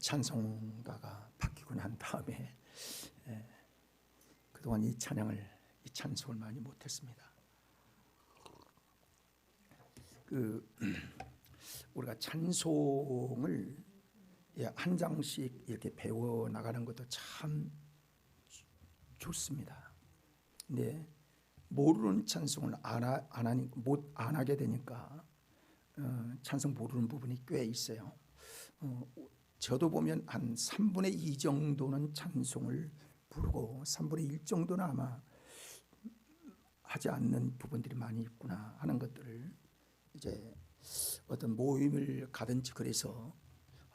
찬송가가 바뀌고 난 다음에 그동안 이 찬송을 많이 못했습니다. 우리가 찬송을 한 장씩 이렇게 배워 나가는 것도 참 좋습니다. 근데 모르는 찬송을 안 하게 되니까 찬송 모르는 부분이 꽤 있어요. 저도 보면 한 3분의 2 정도는 찬송을 부르고 3분의 1 정도는 아마 하지 않는 부분들이 많이 있구나 하는 것들을 이제 어떤 모임을 가든지 그래서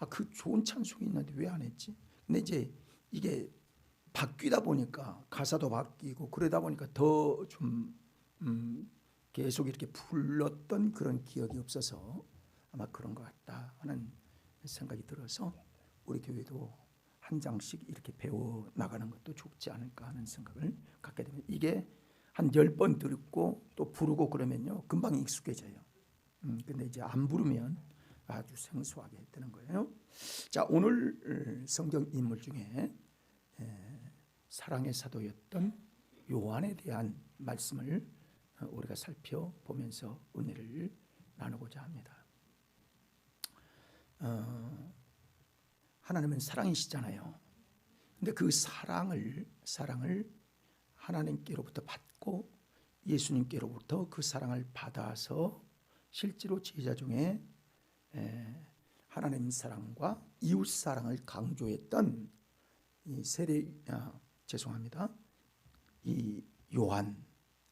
그 좋은 찬송이 있는데 왜 안 했지? 근데 이제 이게 바뀌다 보니까 가사도 바뀌고 그러다 보니까 더 좀 계속 이렇게 불렀던 그런 기억이 없어서 아마 그런 것 같다 하는 생각이 들어서 우리 교회도 한 장씩 이렇게 배워 나가는 것도 좋지 않을까 하는 생각을 갖게 되면 이게 한 10번 듣고 또 부르고 그러면요 금방 익숙해져요. 근데 이제 안 부르면 아주 생소하게 되는 거예요. 자, 오늘 성경 인물 중에 사랑의 사도였던 요한에 대한 말씀을 우리가 살펴보면서 은혜를 나누고자 합니다. 하나님은 사랑이시잖아요. 근데 그 사랑을 하나님께로부터 받고 예수님께로부터 그 사랑을 받아서 실제로 제자 중에 하나님 사랑과 이웃 사랑을 강조했던 이 이 요한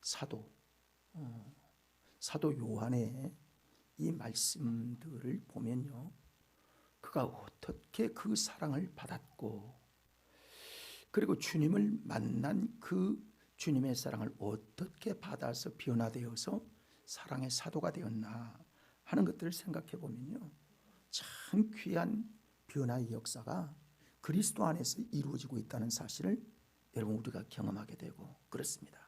사도 요한의 이 말씀들을 보면요, 그가 어떻게 그 사랑을 받았고 그리고 주님을 만난 그 주님의 사랑을 어떻게 받아서 변화되어서 사랑의 사도가 되었나 하는 것들을 생각해 보면요, 참 귀한 변화의 역사가 그리스도 안에서 이루어지고 있다는 사실을 여러분 우리가 경험하게 되고 그렇습니다.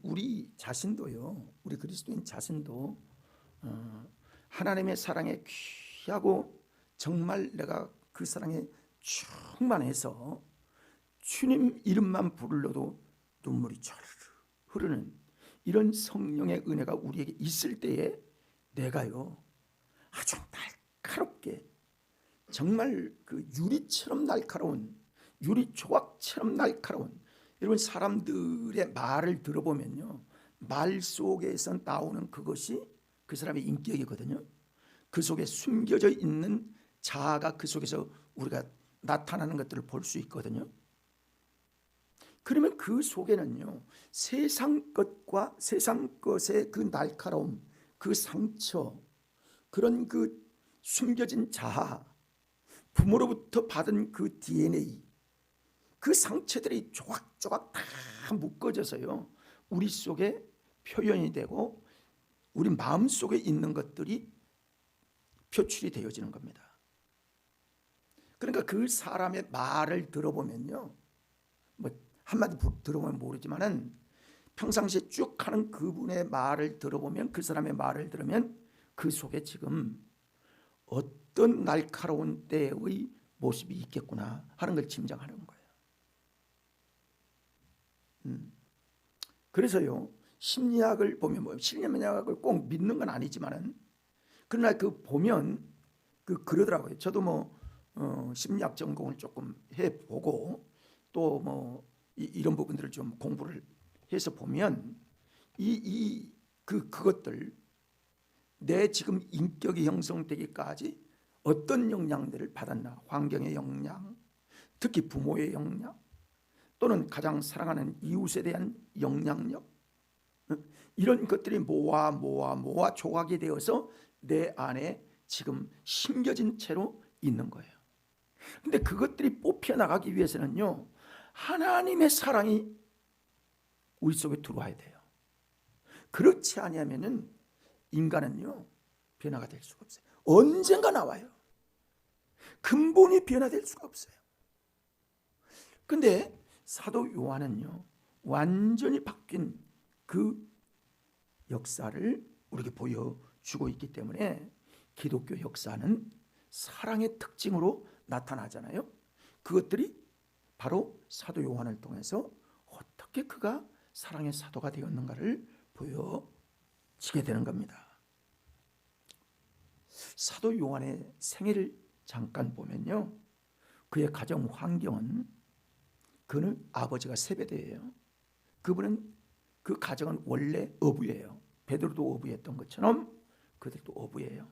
우리 자신도요, 우리 그리스도인 자신도 하나님의 사랑에 귀하고 정말 내가 그 사랑에 충만해서 주님 이름만 부르러도 눈물이 촤르르 흐르는 이런 성령의 은혜가 우리에게 있을 때에 내가요 아주 날카롭게 정말 그 유리처럼 날카로운 유리 조각처럼 날카로운 여러분 사람들의 말을 들어보면요 말 속에서 나오는 그것이 그 사람의 인격이거든요. 그 속에 숨겨져 있는 자아가 그 속에서 우리가 나타나는 것들을 볼 수 있거든요. 그러면 그 속에는요 세상 것과 세상 것의 그 날카로움, 그 상처, 그런 그 숨겨진 자아, 부모로부터 받은 그 DNA, 그 상처들이 조각조각 다 묶어져서요 우리 속에 표현이 되고 우리 마음 속에 있는 것들이 표출이 되어지는 겁니다. 그러니까 그 사람의 말을 들어보면요, 뭐 한마디 들어보면 모르지만은 평상시에 쭉 하는 그분의 말을 들어보면, 그 사람의 말을 들으면 그 속에 지금 어떤 날카로운 때의 모습이 있겠구나 하는 걸 짐작하는 거예요. 그래서요 심리학을 보면 심리학을 꼭 믿는 건 아니지만은 그러나 그 보면 그러더라고요. 저도 심리학 전공을 조금 해보고 또 이런 부분들을 좀 공부를 해서 보면 그것들 내 지금 인격이 형성되기까지 어떤 영향들을 받았나, 환경의 영향, 특히 부모의 영향, 또는 가장 사랑하는 이웃에 대한 영향력, 이런 것들이 모아 조각이 되어서 내 안에 지금 심겨진 채로 있는 거예요. 근데 그것들이 뽑혀나가기 위해서는요 하나님의 사랑이 우리 속에 들어와야 돼요. 그렇지 아니하면은 인간은요 변화가 될 수가 없어요. 언젠가 나와요. 근본이 변화될 수가 없어요. 근데 사도 요한은요 완전히 바뀐 그 역사를 우리에게 보여주고 있기 때문에 기독교 역사는 사랑의 특징으로 나타나잖아요. 그것들이 바로 사도 요한을 통해서 어떻게 그가 사랑의 사도가 되었는가를 보여지게 되는 겁니다. 사도 요한의 생애를 잠깐 보면요, 그의 가정 환경은, 그는 아버지가 세베대예요. 그분은, 그 가정은 원래 어부예요. 베드로도 어부였던 것처럼 그들도 어부예요.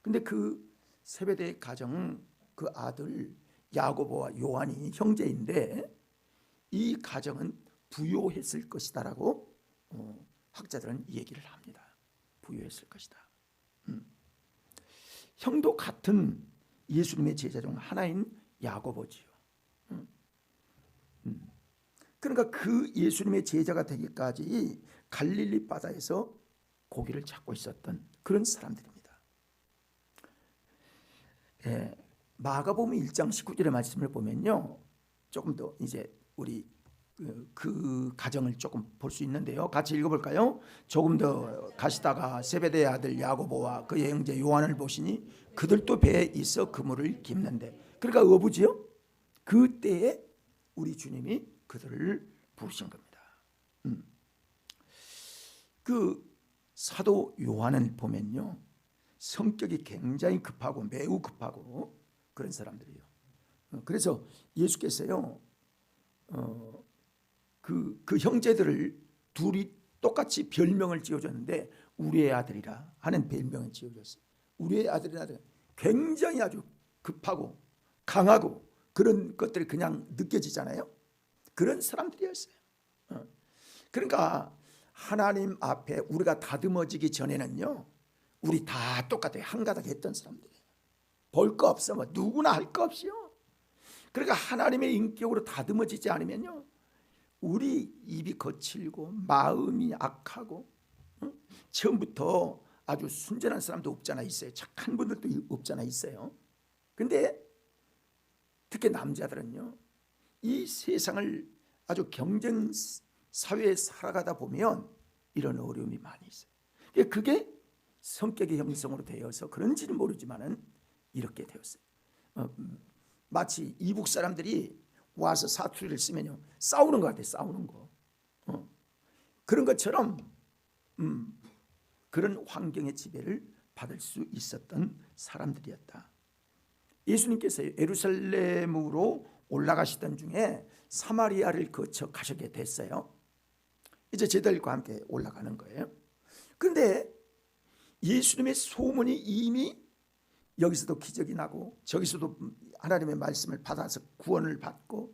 근데 그 세베대의 가정은 그 아들 야고보와 요한이 형제인데, 이 가정은 부요했을 것이다라고 학자들은 얘기를 합니다. 부요했을 것이다. 형도 같은 예수님의 제자 중 하나인 야고보지요. 그러니까 그 예수님의 제자가 되기까지 갈릴리 바다에서 고기를 잡고 있었던 그런 사람들입니다. 예, 마가복음 1장 19절의 말씀을 보면요, 조금 더 이제 우리 그 가정을 조금 볼 수 있는데요. 같이 읽어볼까요? 조금 더 가시다가 세베대의 아들 야고보와 그의 형제 요한을 보시니 그들도 배에 있어 그물을 깁는데, 그러니까 어부지요. 그때에 우리 주님이 그들을 부르신 겁니다. 그 사도 요한을 보면요, 성격이 굉장히 급하고 매우 급하고 그런 사람들이에요. 그래서 예수께서요, 그 형제들을 둘이 똑같이 별명을 지어줬는데 우리의 아들이라 하는 별명을 지어줬어요. 우리의 아들이라, 굉장히 아주 급하고 강하고 그런 것들이 그냥 느껴지잖아요. 그런 사람들이었어요. 그러니까 하나님 앞에 우리가 다듬어지기 전에는요, 우리 다 똑같아요. 한가닥 했던 사람들이에요. 볼 거 없어, 뭐 누구나 할 거 없이요. 그러니까 하나님의 인격으로 다듬어지지 않으면요, 우리 입이 거칠고 마음이 악하고, 처음부터 아주 순전한 사람도 없잖아 있어요. 착한 분들도 없잖아 있어요. 근데 특히 남자들은요, 이 세상을 아주 경쟁 사회에 살아가다 보면 이런 어려움이 많이 있어요. 그게 성격의 형성으로 되어서 그런지는 모르지만은 이렇게 되었어요. 마치 이북 사람들이 와서 사투리를 쓰면요, 싸우는 것 같아요. 싸우는 거. 그런 것처럼 그런 환경의 지배를 받을 수 있었던 사람들이었다. 예수님께서 예루살렘으로 올라가시던 중에 사마리아를 거쳐 가시게 됐어요. 이제 제자들과 함께 올라가는 거예요. 그런데 예수님의 소문이 이미 여기서도 기적이 나고 저기서도 하나님의 말씀을 받아서 구원을 받고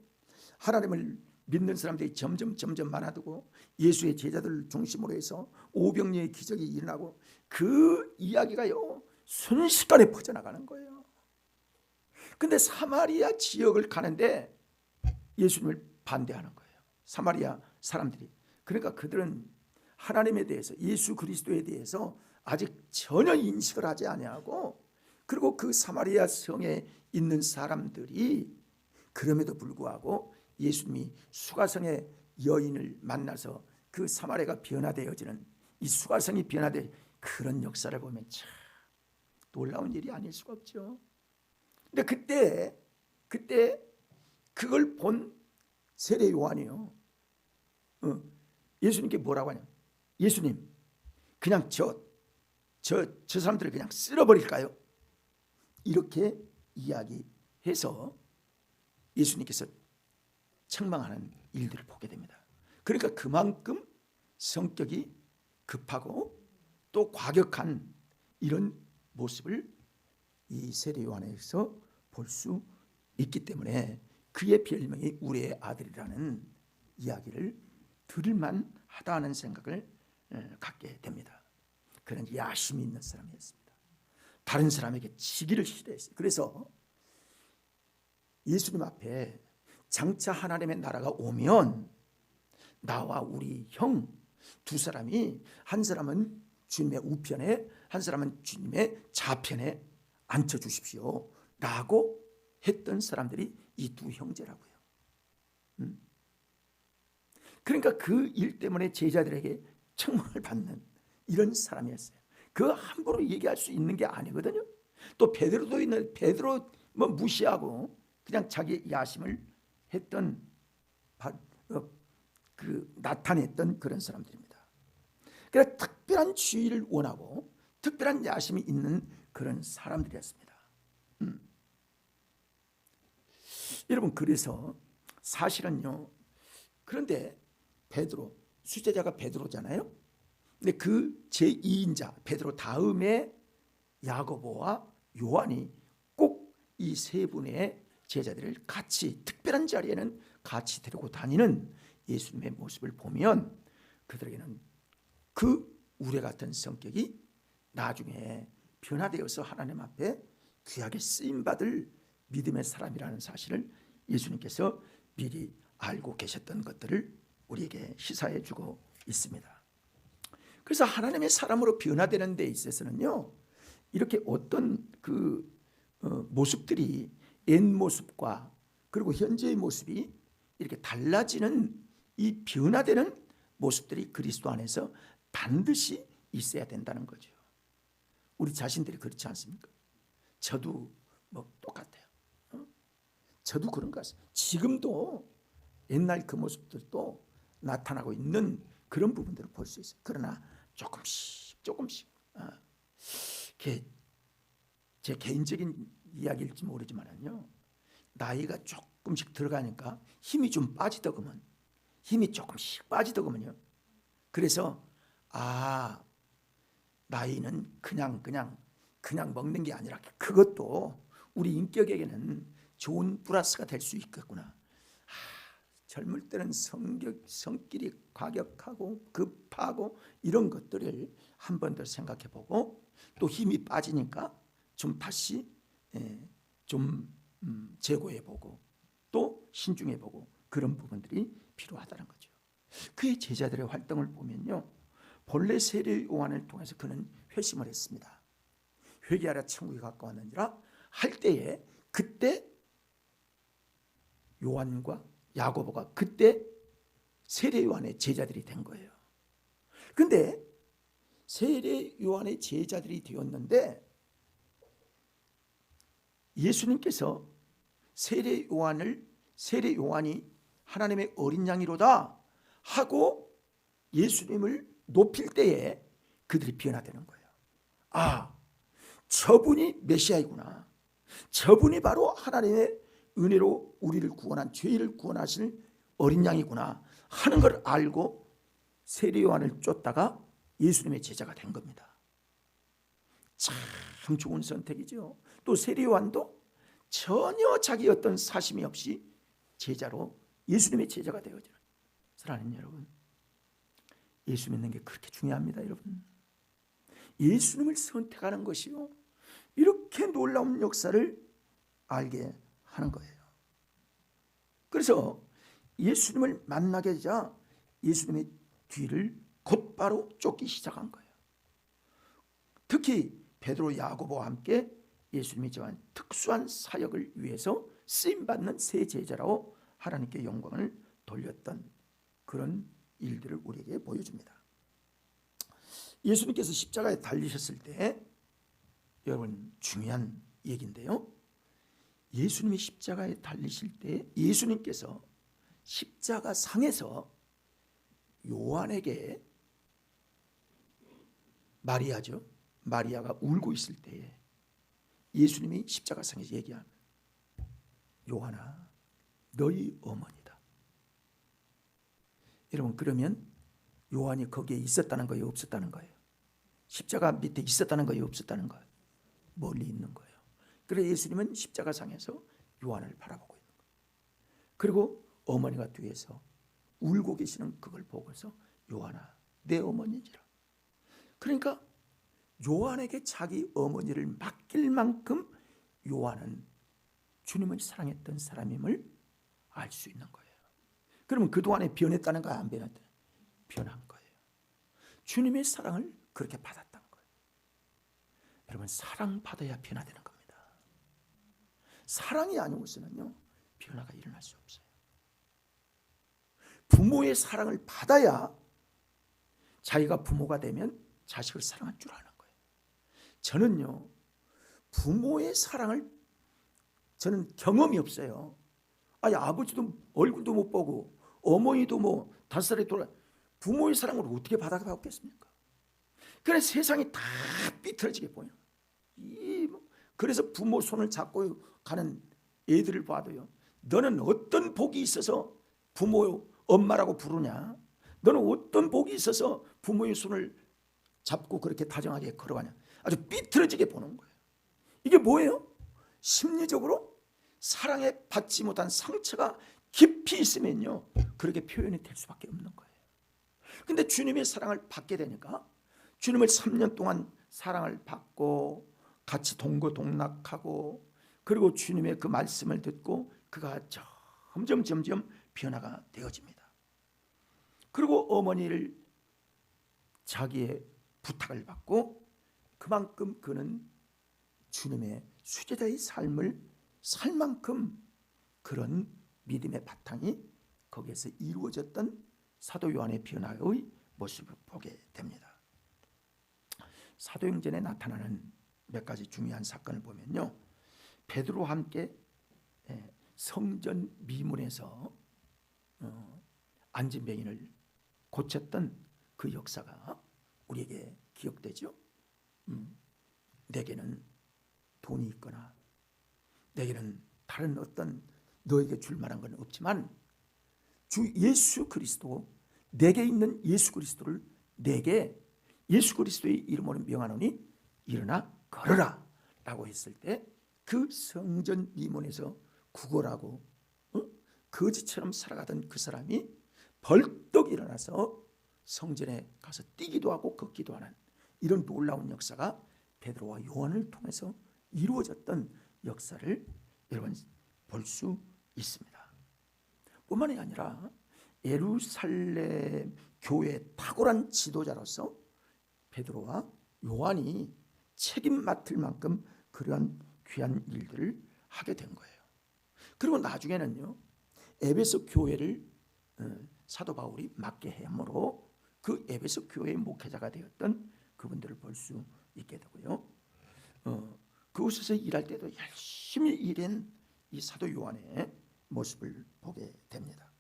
하나님을 믿는 사람들이 점점 많아지고 예수의 제자들을 중심으로 해서 오병이의 기적이 일어나고 그 이야기가요, 순식간에 퍼져나가는 거예요. 근데 사마리아 지역을 가는데 예수님을 반대하는 거예요. 사마리아 사람들이. 그러니까 그들은 하나님에 대해서, 예수 그리스도에 대해서 아직 전혀 인식을 하지 아니하고, 그리고 그 사마리아 성에 있는 사람들이 그럼에도 불구하고 예수님이 수가성의 여인을 만나서 그 사마리아가 변화되어지는, 이 수가성이 변화된 그런 역사를 보면 참 놀라운 일이 아닐 수가 없죠. 근데 그때 그걸 본 세례 요한이요, 예수님께 뭐라고 하냐, 예수님 그냥 저 사람들을 그냥 쓸어버릴까요? 이렇게 이야기해서 예수님께서 책망하는 일들을 보게 됩니다. 그러니까 그만큼 성격이 급하고 또 과격한 이런 모습을 이 세례 요한에서 볼 수 있기 때문에 그의 별명이 우리의 아들이라는 이야기를 들을만 하다는 생각을 갖게 됩니다. 그런 야심이 있는 사람이었습니다. 다른 사람에게 지기를 싫어했어요. 그래서 예수님 앞에 장차 하나님의 나라가 오면 나와 우리 형 두 사람이, 한 사람은 주님의 우편에 한 사람은 주님의 좌편에 앉혀주십시오 라고 했던 사람들이 이 두 형제라고요. 그러니까 그 일 때문에 제자들에게 책망을 받는 이런 사람이었어요. 그 함부로 얘기할 수 있는 게 아니거든요. 또 베드로도 있는 베드로 뭐 무시하고 그냥 자기 야심을 했던 나타냈던 그런 사람들입니다. 그래서 특별한 주의를 원하고 특별한 야심이 있는 그런 사람들이었습니다. 여러분, 그래서 사실은요, 그런데 베드로, 수제자가 베드로잖아요. 근데 그 제2인자 베드로 다음에 야고보와 요한이 꼭 이 세 분의 제자들을 같이 특별한 자리에는 같이 데리고 다니는 예수님의 모습을 보면 그들에게는 그 우레 같은 성격이 나중에 변화되어서 하나님 앞에 귀하게 쓰임받을 믿음의 사람이라는 사실을 예수님께서 미리 알고 계셨던 것들을 우리에게 시사해 주고 있습니다. 그래서 하나님의 사람으로 변화되는 데 있어서는요, 이렇게 어떤 모습들이 옛 모습과 그리고 현재의 모습이 이렇게 달라지는 이 변화되는 모습들이 그리스도 안에서 반드시 있어야 된다는 거죠. 우리 자신들이 그렇지 않습니까? 저도 뭐 똑같아요. 저도 그런 것 같아요. 지금도 옛날 그 모습들도 나타나고 있는 그런 부분들을 볼 수 있어요. 그러나 조금씩 제 개인적인 이야기일지 모르지만요, 나이가 조금씩 들어가니까 힘이 좀 빠지더구먼. 힘이 조금씩 빠지더구먼요. 그래서 나이는 그냥 먹는 게 아니라 그것도 우리 인격에게는 좋은 플러스가 될 수 있겠구나. 젊을 때는 성질이 과격하고 급하고 이런 것들을 한 번 더 생각해보고 또 힘이 빠지니까 좀 다시 좀 재고해보고 또 신중해보고 그런 부분들이 필요하다는 거죠. 그의 제자들의 활동을 보면요, 본래 세례 요한을 통해서 그는 회심을 했습니다. 회개하라 천국이 가까웠느니라 할 때에 그때 요한과 야고보가 그때 세례 요한의 제자들이 된 거예요. 그런데 세례 요한의 제자들이 되었는데 예수님께서 세례 요한이 하나님의 어린 양이로다 하고 예수님을 높일 때에 그들이 변화되는 거예요. 저분이 메시아이구나. 저분이 바로 하나님의 은혜로 우리를 구원한, 죄를 구원하실 어린 양이구나 하는 걸 알고 세례 요한을 쫓다가 예수님의 제자가 된 겁니다. 참 좋은 선택이죠. 또 세례 요한도 전혀 자기 어떤 사심이 없이 제자로 예수님의 제자가 되어지는. 사랑하는 여러분, 예수 믿는 게 그렇게 중요합니다. 여러분, 예수님을 선택하는 것이요, 이렇게 놀라운 역사를 알게 하는 거예요. 그래서 예수님을 만나게 되자 예수님의 뒤를 곧바로 쫓기 시작한 거예요. 특히 베드로, 야고보와 함께 예수님이 정한 특수한 사역을 위해서 쓰임받는 새 제자라고 하나님께 영광을 돌렸던 그런 일들을 우리에게 보여줍니다. 예수님께서 십자가에 달리셨을 때, 여러분, 중요한 얘기인데요, 예수님이 십자가에 달리실 때 예수님께서 십자가 상에서 요한에게, 마리아가 울고 있을 때에 예수님이 십자가 상에서 얘기하는, 요한아, 너희 어머니다. 여러분, 그러면 요한이 거기에 있었다는 거예요, 없었다는 거예요? 십자가 밑에 있었다는 거예요, 없었다는 거예요? 멀리 있는 거예요. 그래서 예수님은 십자가 상에서 요한을 바라보고 있는 거예요. 그리고 어머니가 뒤에서 울고 계시는 그걸 보고서 요한아, 내 어머니지라. 그러니까 요한에게 자기 어머니를 맡길 만큼 요한은 주님을 사랑했던 사람임을 알 수 있는 거예요. 그러면 그동안에 변했다는 거야, 안 변했다는 거야? 변한 거예요. 주님의 사랑을 그렇게 받았다는 거예요. 여러분, 사랑받아야 변화되는 겁니다. 사랑이 아니고서는요, 변화가 일어날 수 없어요. 부모의 사랑을 받아야 자기가 부모가 되면 자식을 사랑할 줄 아는 거예요. 저는요, 부모의 사랑을 저는 경험이 없어요. 아니, 아버지도 얼굴도 못 보고 어머니도 뭐 5살에 돌아 부모의 사랑을 어떻게 받아봤겠습니까? 그래서 세상이 다 삐뚤어지게 보여. 그래서 부모 손을 잡고 가는 애들을 봐도요, 너는 어떤 복이 있어서 부모 엄마라고 부르냐? 너는 어떤 복이 있어서 부모의 손을 잡고 그렇게 다정하게 걸어가냐? 아주 삐뚤어지게 보는 거예요. 이게 뭐예요? 심리적으로 사랑에 받지 못한 상처가 깊이 있으면요, 그렇게 표현이 될 수밖에 없는 거예요. 근데 주님의 사랑을 받게 되니까, 주님을 3년 동안 사랑을 받고 같이 동거동락하고, 그리고 주님의 그 말씀을 듣고 그가 점점 변화가 되어집니다. 그리고 어머니를 자기의 부탁을 받고 그만큼 그는 주님의 수제자의 삶을 살 만큼 그런 믿음의 바탕이 거기에서 이루어졌던 사도 요한의 변화의 모습을 보게 됩니다. 사도행전에 나타나는 몇 가지 중요한 사건을 보면요, 베드로와 함께 성전 미문에서 안진뱅이를 고쳤던 그 역사가 우리에게 기억되죠. 내게는 돈이 있거나 내게는 다른 어떤 너에게 줄 만한 건 없지만 주 예수 그리스도, 내게 있는 예수 그리스도를 내게 예수 그리스도의 이름으로 명하노니 일어나 걸어라 라고 했을 때, 그 성전 미문에서 구걸하고 거지처럼 살아가던 그 사람이 벌떡 일어나서 성전에 가서 뛰기도 하고 걷기도 하는 이런 놀라운 역사가 베드로와 요한을 통해서 이루어졌던 역사를 여러분 볼 수 있습니다. 뿐만이 아니라 예루살렘 교회의 탁월한 지도자로서 베드로와 요한이 책임 맡을 만큼 그러한 귀한 일들을 하게 된 거예요. 그리고 나중에는요, 에베소 교회를 사도 바울이 맡게 함으로 그 에베소 교회의 목회자가 되었던 그분들을 볼 수 있게 되고요, 그곳에서 일할 때도 열심히 일한 이 사도 요한의 모습을 보게 됩니다.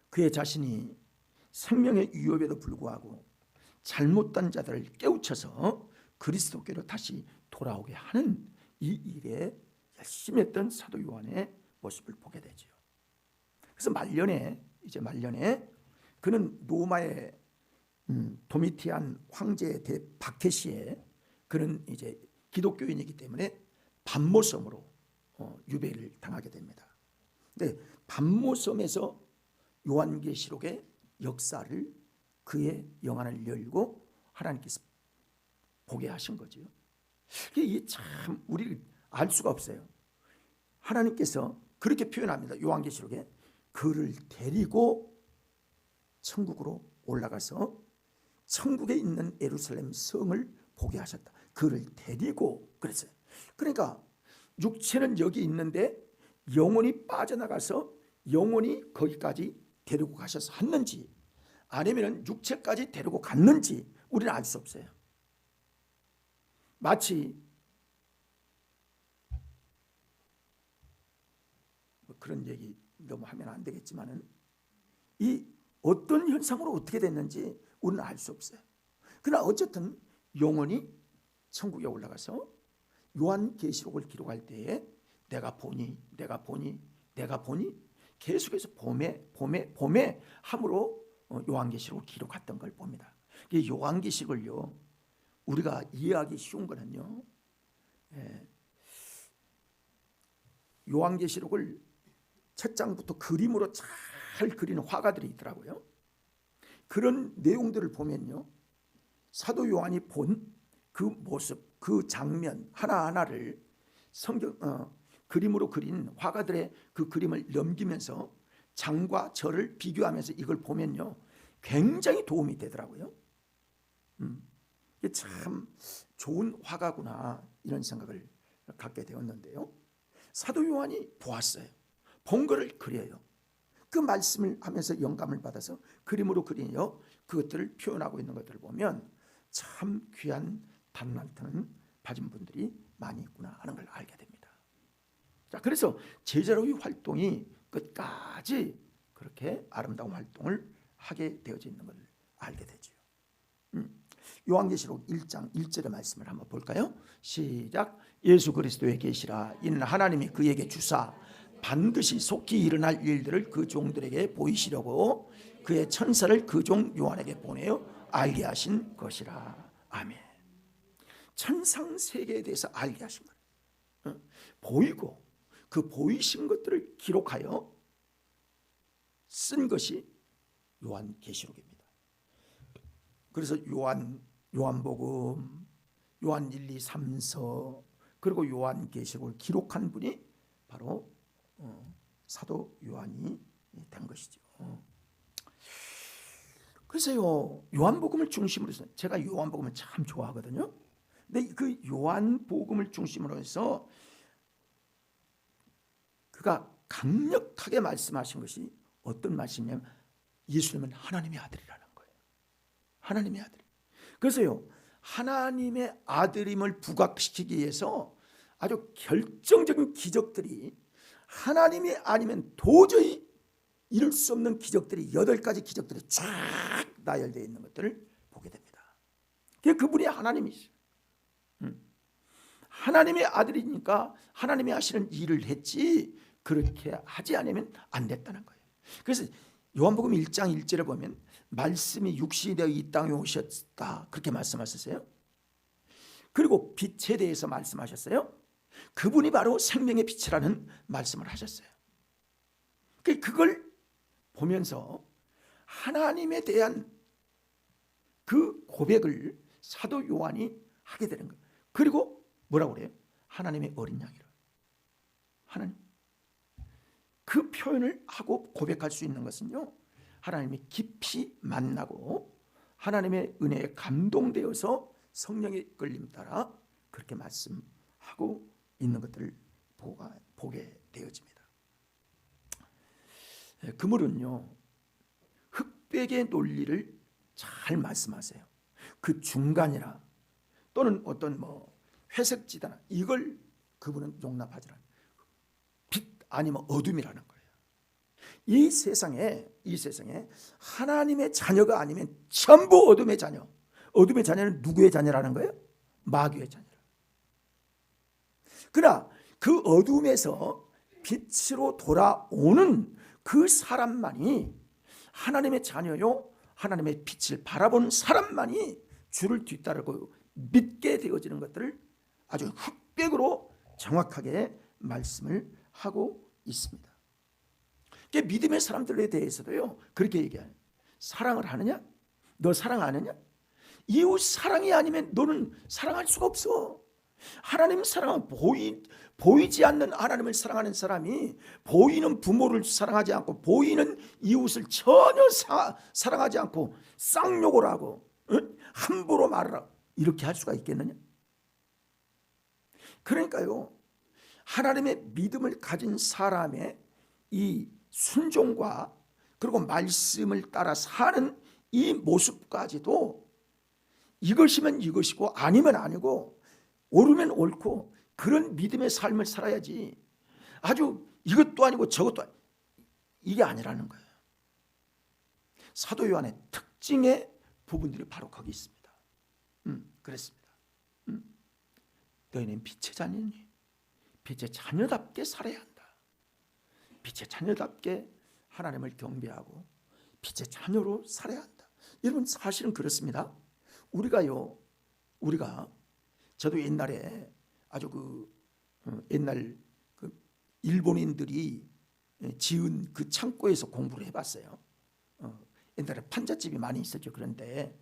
그의 자신이 생명의 위협에도 불구하고 잘못된 자들을 깨우쳐서 그리스도께로 다시 돌아오게 하는 이 일에 열심히 했던 사도 요한의 모습을 보게 되죠. 그래서 말년에 그는 로마의 도미티안 황제의 박해시에 그는 이제 기독교인이기 때문에 반모섬으로 유배를 당하게 됩니다. 근데 반모섬에서 요한계시록의 역사를, 그의 영안을 열고 하나님께서 보게 하신 거죠. 이게 참 우리를 알 수가 없어요. 하나님께서 그렇게 표현합니다. 요한계시록에 그를 데리고 천국으로 올라가서 천국에 있는 예루살렘 성을 보게 하셨다. 그를 데리고 그랬어요. 그러니까 육체는 여기 있는데 영혼이 빠져나가서 영혼이 거기까지 데리고 가셔서 했는지 아니면 육체까지 데리고 갔는지 우리는 알 수 없어요. 마치 그런 얘기 너무 하면 안 되겠지만은 이 어떤 현상으로 어떻게 됐는지 우리는 알 수 없어요. 그러나 어쨌든 영혼이 천국에 올라가서 요한계시록을 기록할 때에 내가 보니 계속해서 봄에 함으로 요한계시록을 기록했던 걸 봅니다. 이 요한계시록을요, 우리가 이해하기 쉬운 거는요, 요한계시록을 첫 장부터 그림으로 잘 그리는 화가들이 있더라고요. 그런 내용들을 보면요, 사도 요한이 본 그 모습, 그 장면 하나하나를 그림으로 그린 화가들의 그 그림을 넘기면서 장과 절을 비교하면서 이걸 보면요, 굉장히 도움이 되더라고요. 이게 참 좋은 화가구나 이런 생각을 갖게 되었는데요, 사도 요한이 보았어요. 본 거를 그려요. 그 말씀을 하면서 영감을 받아서 그림으로 그리며 그것들을 표현하고 있는 것들을 보면 참 귀한 단란한 받은 분들이 많이 있구나 하는 걸 알게 됩니다. 자, 그래서 제자로의 활동이 끝까지 그렇게 아름다운 활동을 하게 되어져 있는 걸 알게 되죠. 요한계시록 1장 1절의 말씀을 한번 볼까요? 시작. 예수 그리스도의 계시라. 이는 하나님이 그에게 주사 반드시 속히 일어날 일들을 그 종들에게 보이시려고 그의 천사를 그 종 요한에게 보내어 알게 하신 것이라. 아멘. 천상 세계에 대해서 알게 하신 거예요. 보이고 그 보이신 것들을 기록하여 쓴 것이 요한계시록입니다. 그래서 요한복음, 요한 1, 2, 3서 그리고 요한계시록을 기록한 분이 바로 사도 요한이 된 것이죠. 그래서요, 요한복음을 중심으로 해서 제가 요한복음을 참 좋아하거든요. 근데 그 요한복음을 중심으로 해서 그가 강력하게 말씀하신 것이 어떤 말씀이냐면 예수님은 하나님의 아들이라는 거예요. 하나님의 아들. 그래서요, 하나님의 아들임을 부각시키기 위해서 아주 결정적인 기적들이 하나님이 아니면 도저히 이룰 수 없는 기적들이 8가지 기적들이 쫙 나열되어 있는 것들을 보게 됩니다. 그분이 하나님이시죠. 하나님의 아들이니까 하나님이 하시는 일을 했지 그렇게 하지 않으면 안 됐다는 거예요. 그래서 요한복음 1장 1절에 보면 말씀이 육신이 되어 이 땅에 오셨다 그렇게 말씀하셨어요. 그리고 빛에 대해서 말씀하셨어요. 그분이 바로 생명의 빛이라는 말씀을 하셨어요. 그걸 보면서 하나님에 대한 그 고백을 사도 요한이 하게 되는 거예요. 그리고 뭐라고 그래요? 하나님의 어린 양이라. 하나님. 그 표현을 하고 고백할 수 있는 것은요, 하나님이 깊이 만나고 하나님의 은혜에 감동되어서 성령의 끌림 따라 그렇게 말씀하고 있는 것들을 보게 되어집니다. 그물은요, 흑백의 논리를 잘 말씀하세요. 그 중간이나 또는 어떤 회색지대나 이걸 그분은 용납하지 않아요. 빛 아니면 어둠이라는 거예요. 이 세상에 하나님의 자녀가 아니면 전부 어둠의 자녀. 어둠의 자녀는 누구의 자녀라는 거예요? 마귀의 자녀라. 그러나 그 어둠에서 빛으로 돌아오는 그 사람만이 하나님의 자녀요, 하나님의 빛을 바라보는 사람만이 주를 뒤따르고 믿게 되어지는 것들을 아주 흑백으로 정확하게 말씀을 하고 있습니다. 믿음의 사람들에 대해서도요 그렇게 얘기해요. 사랑을 하느냐? 너 사랑하느냐? 이웃 사랑이 아니면 너는 사랑할 수가 없어. 하나님 사랑은 보이지 않는 하나님을 사랑하는 사람이 보이는 부모를 사랑하지 않고 보이는 이웃을 전혀 사랑하지 않고 쌍욕을 하고 함부로 말을 하고 이렇게 할 수가 있겠느냐? 그러니까요, 하나님의 믿음을 가진 사람의 이 순종과 그리고 말씀을 따라 사는 이 모습까지도 이것이면 이것이고 아니면 아니고 옳으면 옳고 그런 믿음의 삶을 살아야지 아주 이것도 아니고 저것도 아니고 이게 아니라는 거예요. 사도 요한의 특징의 부분들이 바로 거기 있습니다. 그랬습니다. 너희는 빛의 자녀니 빛의 자녀답게 살아야 한다. 빛의 자녀답게 하나님을 경배하고 빛의 자녀로 살아야 한다. 여러분 사실은 그렇습니다. 우리가 저도 옛날에 아주 옛날 일본인들이 지은 그 창고에서 공부를 해봤어요. 옛날에 판잣집이 많이 있었죠. 그런데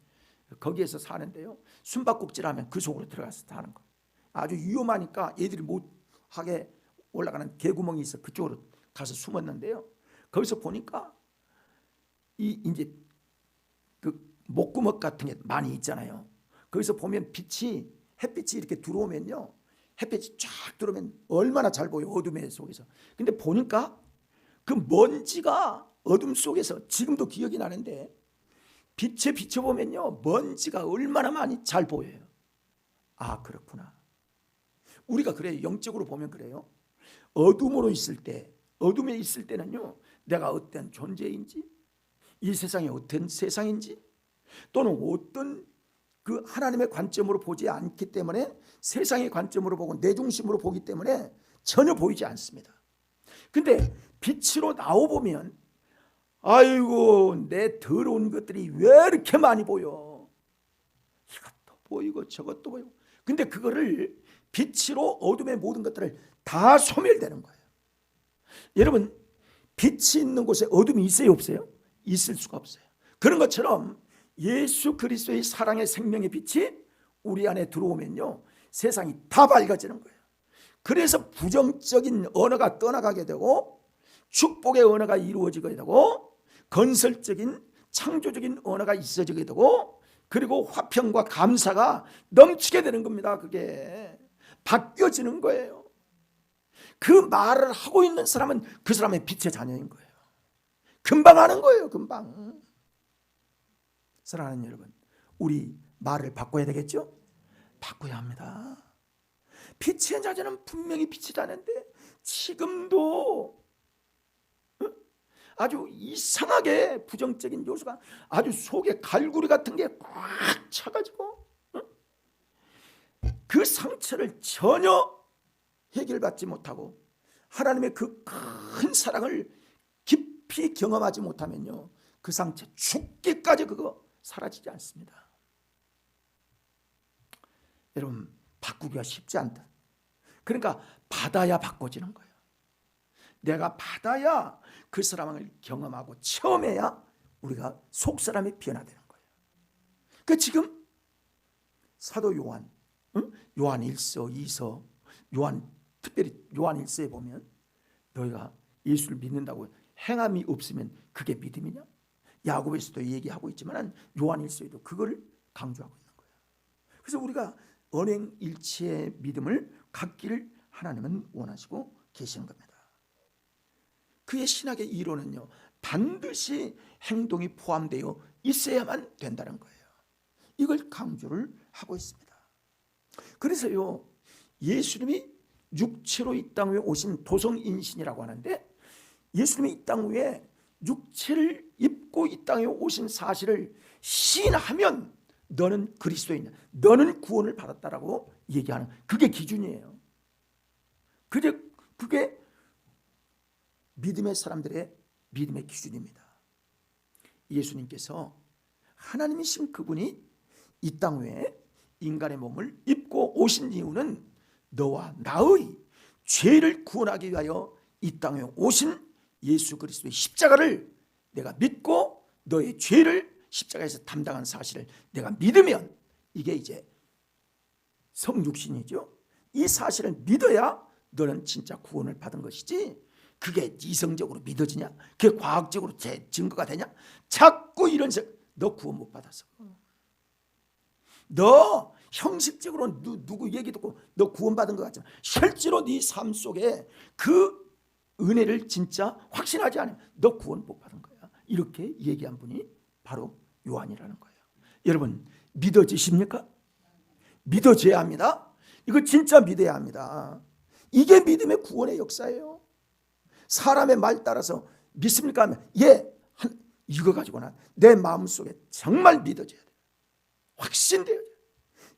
거기에서 사는데요, 숨바꼭질하면 그 속으로 들어가서 사는 거. 아주 위험하니까 애들이 못하게 올라가는 개구멍이 있어 그쪽으로 가서 숨었는데요. 거기서 보니까 이제 그 목구멍 같은 게 많이 있잖아요. 거기서 보면 햇빛이 이렇게 들어오면요, 햇빛이 쫙 들어오면 얼마나 잘 보여, 어둠의 속에서. 근데 보니까 그 먼지가 어둠 속에서 지금도 기억이 나는데 빛에 비춰보면요 먼지가 얼마나 많이 잘 보여요. 아, 그렇구나. 우리가 그래요. 영적으로 보면 그래요. 어둠으로 있을 때, 어둠에 있을 때는요, 내가 어떤 존재인지, 이 세상이 어떤 세상인지, 또는 어떤 그 하나님의 관점으로 보지 않기 때문에, 세상의 관점으로 보고 내 중심으로 보기 때문에 전혀 보이지 않습니다. 근데 빛으로 나와보면 아이고, 내 더러운 것들이 왜 이렇게 많이 보여. 이것도 보이고 저것도 보이고. 근데 그거를 빛으로 어둠의 모든 것들을 다 소멸되는 거예요. 여러분, 빛이 있는 곳에 어둠이 있어요, 없어요? 있을 수가 없어요. 그런 것처럼 예수 그리스도의 사랑의 생명의 빛이 우리 안에 들어오면요, 세상이 다 밝아지는 거예요. 그래서 부정적인 언어가 떠나가게 되고 축복의 언어가 이루어지게 되고 건설적인 창조적인 언어가 있어지게 되고, 그리고 화평과 감사가 넘치게 되는 겁니다. 그게 바뀌어지는 거예요. 그 말을 하고 있는 사람은 그 사람의 빛의 자녀인 거예요. 금방 하는 거예요. 금방. 사랑하는 여러분, 우리 말을 바꿔야 되겠죠? 바꿔야 합니다. 빛의 자녀는 분명히 빛이 자는데 지금도 아주 이상하게 부정적인 요소가 아주 속에 갈구리 같은 게 꽉 차가지고 그 상처를 전혀 해결받지 못하고 하나님의 그 큰 사랑을 깊이 경험하지 못하면요, 그 상처 죽기까지 그거 사라지지 않습니다. 여러분, 바꾸기가 쉽지 않다. 그러니까 받아야 바꿔지는 거예요. 내가 받아야 그 사랑을 경험하고 체험해야 우리가 속사람이 변화되는 거예요. 그 지금 사도 요한, 요한 1서, 2서, 특별히 요한 1서에 보면 너희가 예수를 믿는다고 행함이 없으면 그게 믿음이냐? 야고보에서도 얘기하고 있지만 요한 1서에도 그거를 강조하고 있는 거예요. 그래서 우리가 언행일치의 믿음을 갖기를 하나님은 원하시고 계시는 겁니다. 그의 신학의 이론은요, 반드시 행동이 포함되어 있어야만 된다는 거예요. 이걸 강조를 하고 있습니다. 그래서요, 예수님이 육체로 이 땅 위에 오신 도성인신이라고 하는데, 예수님이 이 땅 위에 육체를 입고 이 땅에 오신 사실을 시인하면 너는 그리스도인이야, 너는 구원을 받았다라고 얘기하는, 그게 기준이에요. 그게 믿음의 사람들의 믿음의 기준입니다. 예수님께서 하나님이신 그분이 이 땅 위에 인간의 몸을 입고 오신 이유는 너와 나의 죄를 구원하기 위하여 이 땅에 오신 예수 그리스도의 십자가를 내가 믿고 너의 죄를 십자가에서 담당한 사실을 내가 믿으면, 이게 이제 성육신이죠. 이 사실을 믿어야 너는 진짜 구원을 받은 것이지, 그게 이성적으로 믿어지냐, 그게 과학적으로 증거가 되냐, 자꾸 이런 너 구원 못 받았어. 너 형식적으로 누구 얘기 듣고 너 구원받은 것 같지만 실제로 네 삶 속에 그 은혜를 진짜 확신하지 않으면 너 구원 못 받은 거야. 이렇게 얘기한 분이 바로 요한이라는 거예요. 여러분, 믿어지십니까? 믿어져야 합니다. 이거 진짜 믿어야 합니다. 이게 믿음의 구원의 역사예요. 사람의 말 따라서 믿습니까 하면 이거 가지고는 내 마음속에 정말 믿어져야 돼요. 확신돼야 돼요.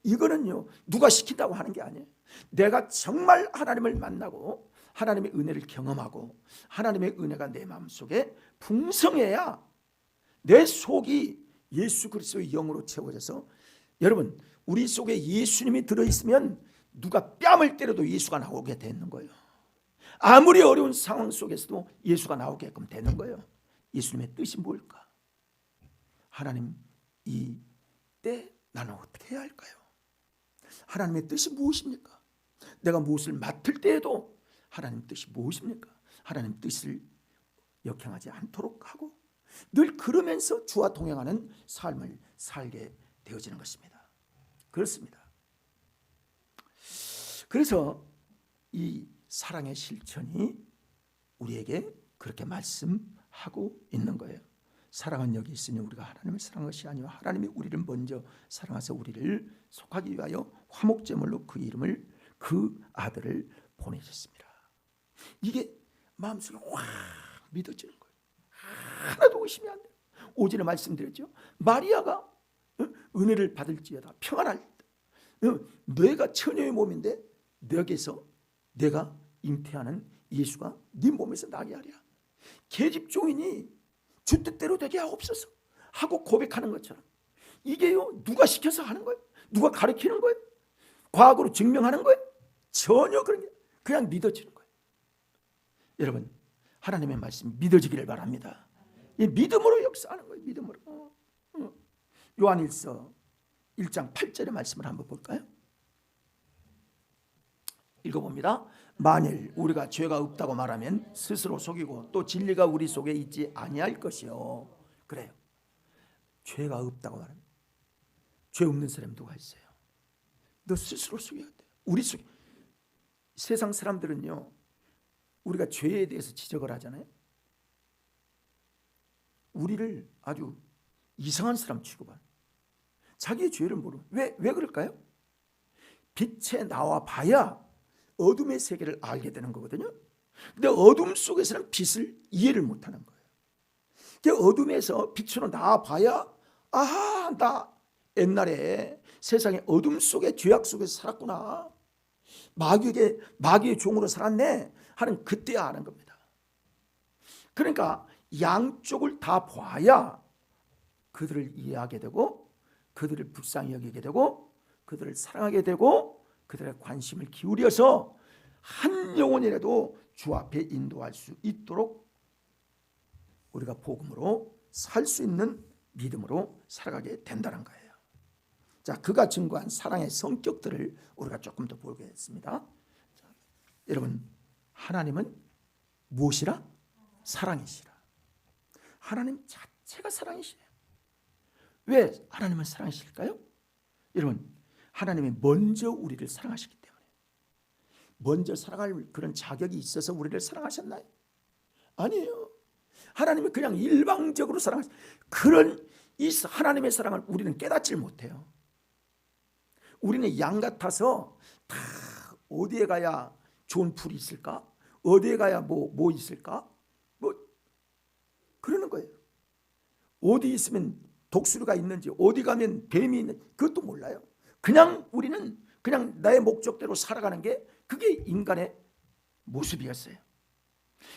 이거는요, 누가 시킨다고 하는 게 아니에요. 내가 정말 하나님을 만나고 하나님의 은혜를 경험하고 하나님의 은혜가 내 마음속에 풍성해야 내 속이 예수 그리스도의 영으로 채워져서, 여러분, 우리 속에 예수님이 들어있으면 누가 뺨을 때려도 예수가 나오게 되는 거예요. 아무리 어려운 상황 속에서도 예수가 나오게끔 되는 거예요. 예수님의 뜻이 뭘까? 하나님, 이 때 나는 어떻게 해야 할까요? 하나님의 뜻이 무엇입니까? 내가 무엇을 맡을 때에도 하나님 뜻이 무엇입니까? 하나님 뜻을 역행하지 않도록 하고 늘 그러면서 주와 동행하는 삶을 살게 되어지는 것입니다. 그렇습니다. 그래서 이 사랑의 실천이 우리에게 그렇게 말씀하고 있는 거예요. 사랑은 여기 있으니 우리가 하나님을 사랑한 것이 아니라 하나님이 우리를 먼저 사랑하사 우리를 속하기 위하여 화목제물로 그 이름을 그 아들을 보내셨습니다. 이게 마음속에 확 믿어지는 거예요. 하나도 의심이 안 돼요. 오전에 말씀드렸죠. 마리아가 은혜를 받을지어다 평안할 너희가 처녀의 몸인데 너에게서 내가 잉태하는 예수가 네 몸에서 나게 하리라. 계집 종인이 주 뜻대로 되게 하옵소서 하고 고백하는 것처럼 이게요 누가 시켜서 하는 거예요? 누가 가르치는 거예요? 과학으로 증명하는 거예요? 전혀 그런 게 그냥 믿어지는 거예요. 여러분 하나님의 말씀 믿어지기를 바랍니다. 이 믿음으로 역사하는 거예요. 믿음으로. 요한일서 1장 8절의 말씀을 한번 볼까요? 읽어봅니다. 만일 우리가 죄가 없다고 말하면 스스로 속이고 또 진리가 우리 속에 있지 아니할 것이요. 그래요. 죄가 없다고 말하면 죄 없는 사람이 누가 있어요? 너 스스로 속여야 돼. 우리 속에 세상 사람들은요 우리가 죄에 대해서 지적을 하잖아요. 우리를 아주 이상한 사람 취급한 자기의 죄를 모르는 왜 그럴까요? 빛에 나와 봐야 어둠의 세계를 알게 되는 거거든요. 근데 어둠 속에서는 빛을 이해를 못하는 거예요. 어둠에서 빛으로 나와 봐야 아하 나 옛날에 세상의 어둠 속에 죄악 속에서 살았구나. 마귀의 종으로 살았네 하는 그때야 아는 겁니다. 그러니까 양쪽을 다 봐야 그들을 이해하게 되고 그들을 불쌍히 여기게 되고 그들을 사랑하게 되고 그들의 관심을 기울여서 한 영혼이라도 주 앞에 인도할 수 있도록 우리가 복음으로 살 수 있는 믿음으로 살아가게 된다는 거예요. 자, 그가 증거한 사랑의 성격들을 우리가 조금 더 보겠습니다. 자, 여러분 하나님은 무엇이라? 사랑이시라. 하나님 자체가 사랑이시래요. 왜 하나님은 사랑이실까요? 여러분 하나님이 먼저 우리를 사랑하셨기 때문에 먼저 사랑할 그런 자격이 있어서 우리를 사랑하셨나요? 아니에요. 하나님이 그냥 일방적으로 사랑하셨어요. 그런 이 하나님의 사랑을 우리는 깨닫질 못해요. 우리는 양 같아서 다 어디에 가야 좋은 풀이 있을까? 어디에 가야 뭐 있을까? 뭐 그러는 거예요. 어디 있으면 독수리가 있는지 어디 가면 뱀이 있는지 그것도 몰라요. 그냥 우리는 그냥 나의 목적대로 살아가는 게 그게 인간의 모습이었어요.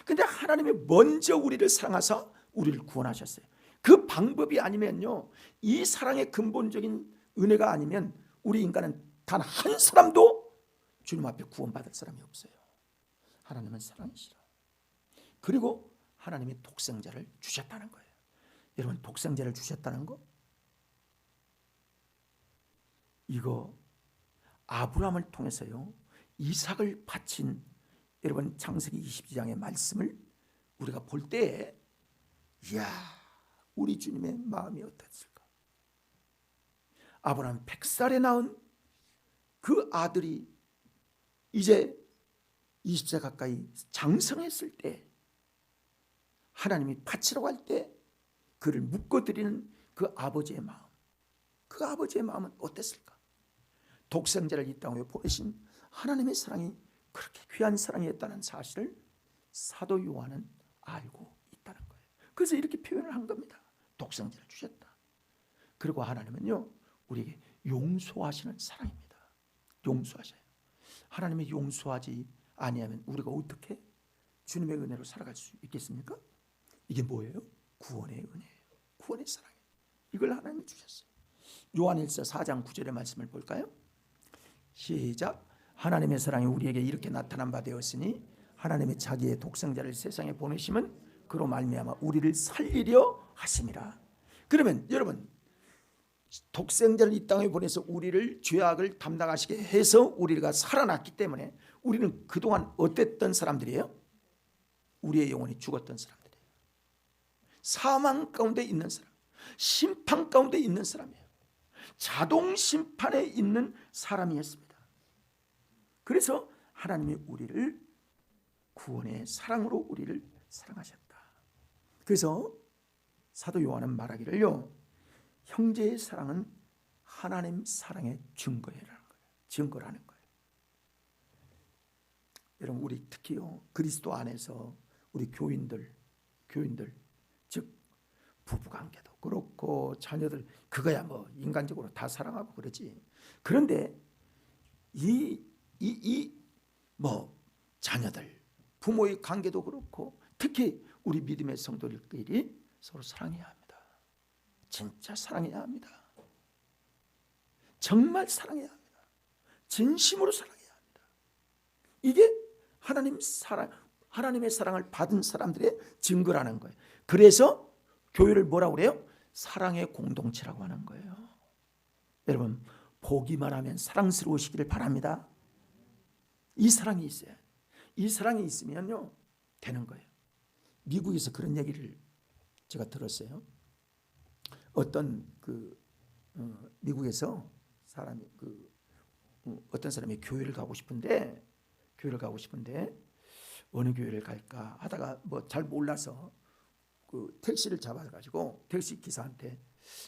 근데 하나님이 먼저 우리를 사랑하사 우리를 구원하셨어요. 그 방법이 아니면요 이 사랑의 근본적인 은혜가 아니면 우리 인간은 단 한 사람도 주님 앞에 구원받을 사람이 없어요. 하나님은 사랑이시라. 그리고 하나님이 독생자를 주셨다는 거예요. 여러분 독생자를 주셨다는 거 이거 아브라함을 통해서요 이삭을 바친 여러분 창세기 22장의 말씀을 우리가 볼 때 이야 우리 주님의 마음이 어땠을까? 아브라함 100살에 낳은 그 아들이 이제 20세 가까이 장성했을 때 하나님이 바치라고 할 때 그를 묶어드리는 그 아버지의 마음은 어땠을까? 독생자를 이 땅에 보내신 하나님의 사랑이 그렇게 귀한 사랑이었다는 사실을 사도 요한은 알고 있다는 거예요. 그래서 이렇게 표현을 한 겁니다. 독생자를 주셨다. 그리고 하나님은요 우리에게 용서하시는 사랑입니다. 용서하셔요. 하나님이 용서하지 아니하면 우리가 어떻게 주님의 은혜로 살아갈 수 있겠습니까? 이게 뭐예요? 구원의 은혜예요. 구원의 사랑이에요. 이걸 하나님이 주셨어요. 요한일서 4장 9절의 말씀을 볼까요? 시작. 하나님의 사랑이 우리에게 이렇게 나타난 바 되었으니 하나님이 자기의 독생자를 세상에 보내심은 그로 말미암아 우리를 살리려 하심이라. 그러면 여러분 독생자를 이 땅에 보내서 우리를 죄악을 담당하시게 해서 우리가 살아났기 때문에 우리는 그동안 어땠던 사람들이에요? 우리의 영혼이 죽었던 사람들이에요. 사망 가운데 있는 사람, 심판 가운데 있는 사람이에요. 자동 심판에 있는 사람이었습니다. 그래서 하나님이 우리를 구원의 사랑으로 우리를 사랑하셨다. 그래서 사도 요한은 말하기를요 형제의 사랑은 하나님 사랑의 증거라는 거예요. 증거라는 거예요. 여러분 우리 특히요 그리스도 안에서 우리 교인들 즉 부부관계도 그렇고 자녀들 그거야 뭐 인간적으로 다 사랑하고 그러지. 그런데 뭐 자녀들 부모의 관계도 그렇고 특히 우리 믿음의 성도들끼리 서로 사랑해야 합니다. 진짜 사랑해야 합니다. 정말 사랑해야 합니다. 진심으로 사랑해야 합니다. 이게 하나님의 사랑을 받은 사람들의 증거라는 거예요. 그래서 교회를 뭐라고 그래요? 사랑의 공동체라고 하는 거예요. 여러분 보기만 하면 사랑스러우시기를 바랍니다. 이 사랑이 있어요. 이 사랑이 있으면요 되는 거예요. 미국에서 그런 얘기를 제가 들었어요. 어떤 미국에서 어떤 사람이 교회를 가고 싶은데 어느 교회를 갈까 하다가 뭐 잘 몰라서 그 택시를 잡아가지고 택시 기사한테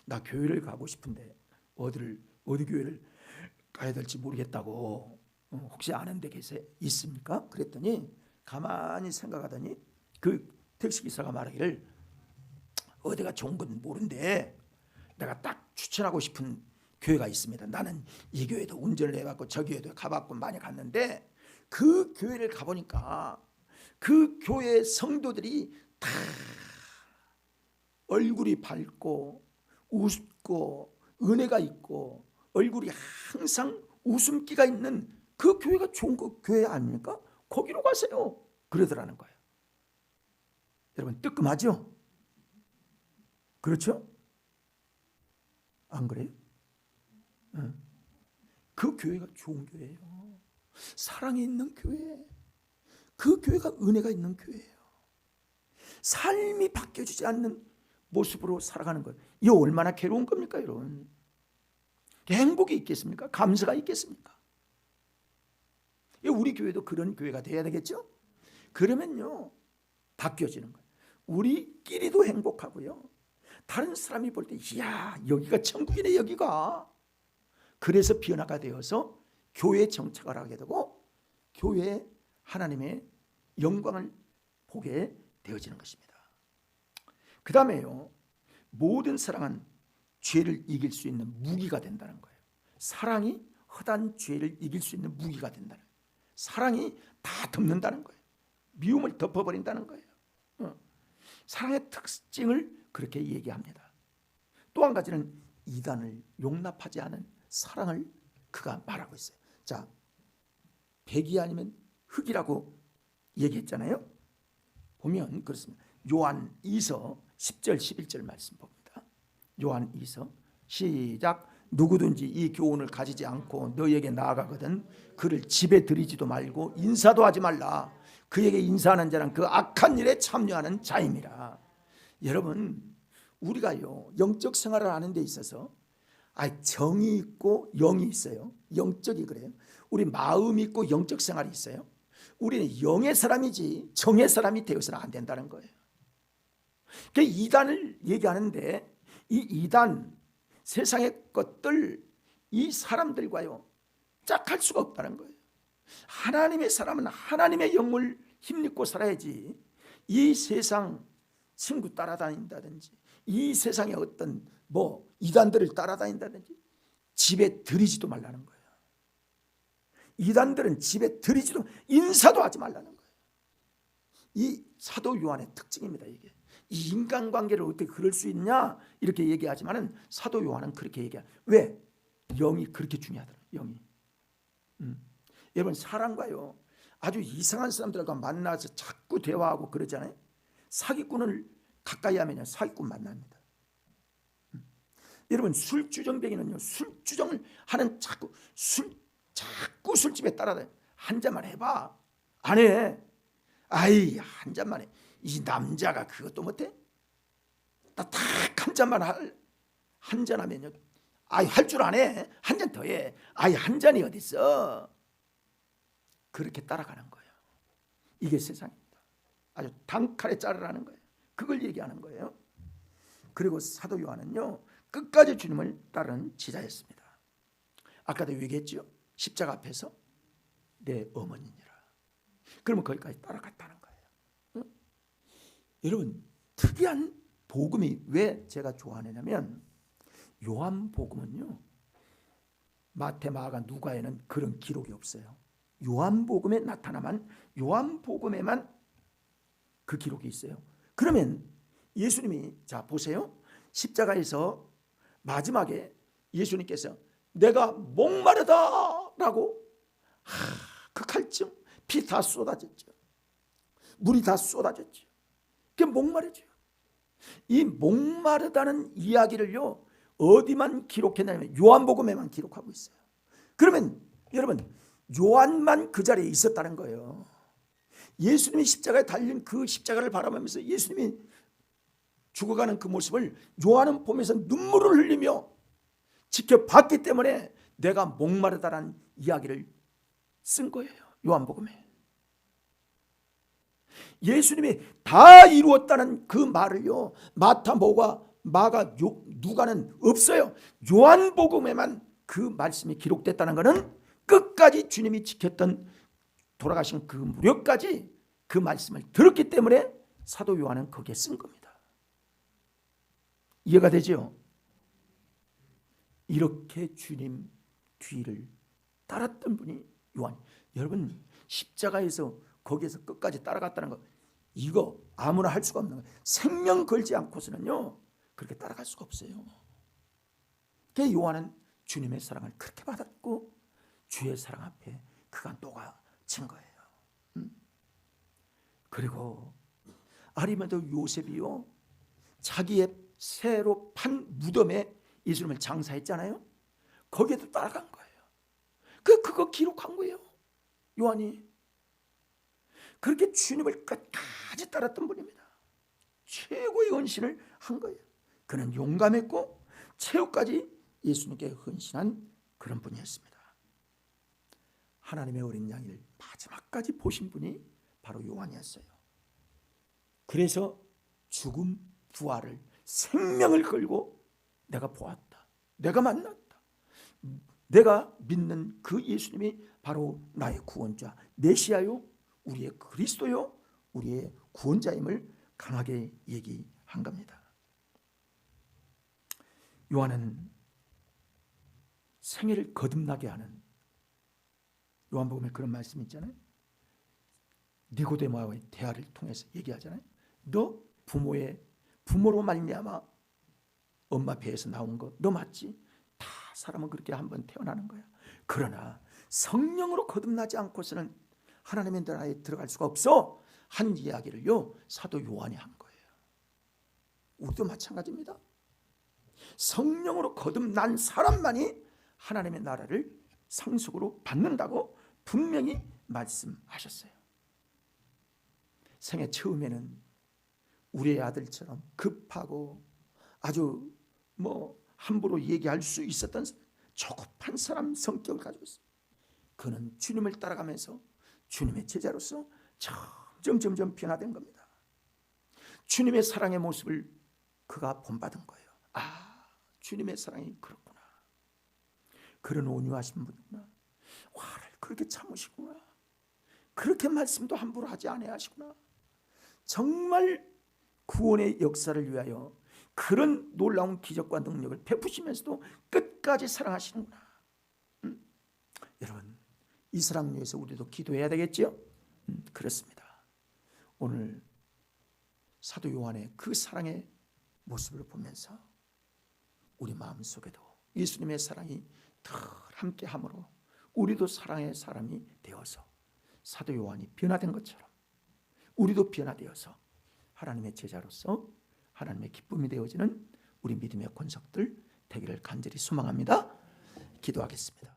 나 교회를 가고 싶은데 어디 교회를 가야 될지 모르겠다고 혹시 아는 데 있습니까? 그랬더니 가만히 생각하더니 그 택시 기사가 말하기를 어디가 좋은 건 모른데 내가 딱 추천하고 싶은 교회가 있습니다. 나는 이 교회도 운전을 해봤고 저 교회도 가봤고 많이 갔는데 그 교회를 가보니까 그 교회 성도들이 다 얼굴이 밝고 웃고 은혜가 있고 얼굴이 항상 웃음기가 있는 그 교회가 좋은 교회 아닙니까? 거기로 가세요. 그러더라는 거예요. 여러분 뜨끔하죠? 그렇죠? 안 그래요? 그 교회가 좋은 교회예요. 사랑이 있는 교회. 그 교회가 은혜가 있는 교회예요. 삶이 바뀌어지지 않는 모습으로 살아가는 거예요. 이 얼마나 괴로운 겁니까, 여러분? 행복이 있겠습니까? 감사가 있겠습니까? 우리 교회도 그런 교회가 돼야 되겠죠? 그러면요 바뀌어지는 거예요. 우리끼리도 행복하고요. 다른 사람이 볼 때 이야 여기가 천국이네 여기가. 그래서 변화가 되어서 교회에 정착을 하게 되고 교회에 하나님의 영광을 보게 되어지는 것입니다. 그 다음에요 모든 사랑은 죄를 이길 수 있는 무기가 된다는 거예요. 사랑이 허다한 죄를 이길 수 있는 무기가 된다는 거예요. 사랑이 다 덮는다는 거예요. 미움을 덮어버린다는 거예요. 사랑의 특징을 그렇게 얘기합니다. 또 한 가지는 이단을 용납하지 않은 사랑을 그가 말하고 있어요. 자, 백이 아니면 흙이라고 얘기했잖아요. 보면 그렇습니다. 요한 2서 10절 11절 말씀 봅니다. 요한 2서 시작. 누구든지 이 교훈을 가지지 않고 너에게 나아가거든 그를 집에 들이지도 말고 인사도 하지 말라. 그에게 인사하는 자는 그 악한 일에 참여하는 자임이라. 여러분 우리가요 영적 생활을 하는 데 있어서 정이 있고 영이 있어요. 영적이 그래요. 우리 마음이 있고 영적 생활이 있어요. 우리는 영의 사람이지 정의 사람이 되어서는 안 된다는 거예요. 그 이단을 얘기하는데 이 이단 세상의 것들 이 사람들과요 짝할 수가 없다는 거예요. 하나님의 사람은 하나님의 영을 힘입고 살아야지 이 세상 친구 따라다닌다든지 이 세상의 어떤 이단들을 따라다닌다든지 집에 들이지도 말라는 거예요. 이단들은 집에 들이지도 인사도 하지 말라는 거예요. 이 사도 요한의 특징입니다. 이게 이 인간관계를 어떻게 그럴 수 있냐 이렇게 얘기하지만은 사도 요한은 그렇게 얘기해요. 왜? 영이 그렇게 중요하더라고요. 영이. 여러분 사람과요 아주 이상한 사람들과 만나서 자꾸 대화하고 그러잖아요. 사기꾼을 가까이 하면요 사기꾼 만납니다. 여러분 술주정뱅이는요 술주정을 하는 자꾸 술집에 따라다녀. 한 잔만 해봐. 안 해. 한 잔만 해. 이 남자가 그것도 못해? 나 딱 한 잔만 한 잔 하면요 할 줄 아네. 한 잔 더 해. 한 잔이 어딨어. 그렇게 따라가는 거예요. 이게 세상입니다. 아주 단칼에 자르라는 거예요. 그걸 얘기하는 거예요. 그리고 사도 요한은요 끝까지 주님을 따르는 제자였습니다. 아까도 얘기했죠. 십자가 앞에서 내 어머니니라. 그러면 거기까지 따라갔다는 거예요. 응? 여러분, 특이한 복음이 왜 제가 좋아하냐면 요한복음은요, 마태, 마가, 누가에는 그런 기록이 없어요. 요한복음에 나타나만, 요한복음에만 그 기록이 있어요. 그러면 예수님이, 자 보세요, 십자가에서 마지막에 예수님께서 내가 목마르다 라고, 그 칼쯤 피 다 쏟아졌죠. 물이 다 쏟아졌죠. 그게 목마르죠. 이 목마르다는 이야기를요, 어디만 기록했냐면 요한복음에만 기록하고 있어요. 그러면 여러분, 요한만 그 자리에 있었다는 거예요. 예수님이 십자가에 달린 그 십자가를 바라보면서 예수님이 죽어가는 그 모습을 요한은 보면서 눈물을 흘리며 지켜봤기 때문에 내가 목마르다라는 이야기를 쓴 거예요. 요한복음에. 예수님이 다 이루었다는 그 말을요, 마타, 마가, 누가는 없어요. 요한복음에만 그 말씀이 기록됐다는 것은 끝까지 주님이 지켰던, 돌아가신 그 무렵까지 그 말씀을 들었기 때문에 사도 요한은 거기에 쓴 겁니다. 이해가 되죠? 이렇게 주님 뒤를 따랐던 분이 요한. 여러분, 십자가에서 거기에서 끝까지 따라갔다는 거, 이거 아무나 할 수가 없는 거예요. 생명 걸지 않고서는요 그렇게 따라갈 수가 없어요. 그래서 요한은 주님의 사랑을 그렇게 받았고 주의 사랑 앞에 그가 녹아진 거예요. 그리고 아리마다 요셉이요, 자기의 새로 판 무덤에 예수님을 장사했잖아요. 거기에도 따라간 거예요. 그거 기록한 거예요, 요한이. 그렇게 주님을 끝까지 따랐던 분입니다. 최고의 헌신을 한 거예요. 그는 용감했고 최후까지 예수님께 헌신한 그런 분이었습니다. 하나님의 어린 양을 마지막까지 보신 분이 바로 요한이었어요. 그래서 죽음, 부활을, 생명을 걸고 내가 보았다, 내가 만났다, 내가 믿는 그 예수님이 바로 나의 구원자, 메시아요, 우리의 그리스도요, 우리의 구원자임을 강하게 얘기한 겁니다. 요한은 생애를 거듭나게 하는, 요한복음에 그런 말씀이 있잖아요. 니고데모와의 대화를 통해서 얘기하잖아요. 너 부모로 말미암아 엄마 배에서 나온 거 너 맞지? 다 사람은 그렇게 한번 태어나는 거야. 그러나 성령으로 거듭나지 않고서는 하나님의 나라에 들어갈 수가 없어 한 이야기를요 사도 요한이 한 거예요. 우리도 마찬가지입니다. 성령으로 거듭난 사람만이 하나님의 나라를 상속으로 받는다고 분명히 말씀하셨어요. 생애 처음에는 우리의 아들처럼 급하고 아주 함부로 얘기할 수 있었던 조급한 사람 성격을 가지고 있어요. 그는 주님을 따라가면서 주님의 제자로서 점점 변화된 겁니다. 주님의 사랑의 모습을 그가 본받은 거예요. 주님의 사랑이 그렇구나. 그런 온유하신 분이구나. 화를 그렇게 참으시구나. 그렇게 말씀도 함부로 하지 아니하시구나. 정말 구원의 역사를 위하여 그런 놀라운 기적과 능력을 베푸시면서도 끝까지 사랑하시는구나. 여러분, 이 사랑 위해서 우리도 기도해야 되겠죠? 그렇습니다. 오늘 사도 요한의 그 사랑의 모습을 보면서 우리 마음속에도 예수님의 사랑이 늘 함께함으로 우리도 사랑의 사람이 되어서 사도 요한이 변화된 것처럼 우리도 변화되어서 하나님의 제자로서 하나님의 기쁨이 되어지는 우리 믿음의 권속들 되기를 간절히 소망합니다. 기도하겠습니다.